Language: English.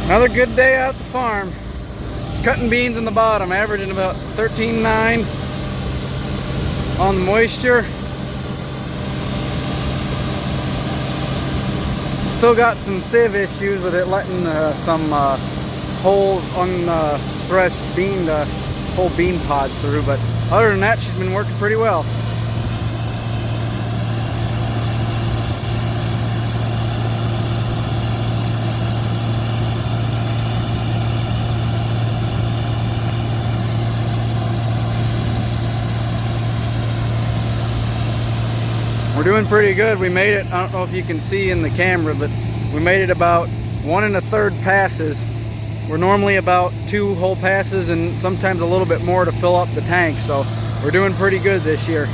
Another good day out at the farm. Cutting beans in the bottom, averaging about 13.9 on the moisture. Still got some sieve issues with it letting some whole unthreshed bean, whole bean pods through, but other than that, she's been working pretty well. We're doing pretty good. We made it, I don't know if you can see in the camera, but we made it about 1 1/3 passes. We're normally about 2 whole passes and sometimes a little bit more to fill up the tank, so we're doing pretty good this year.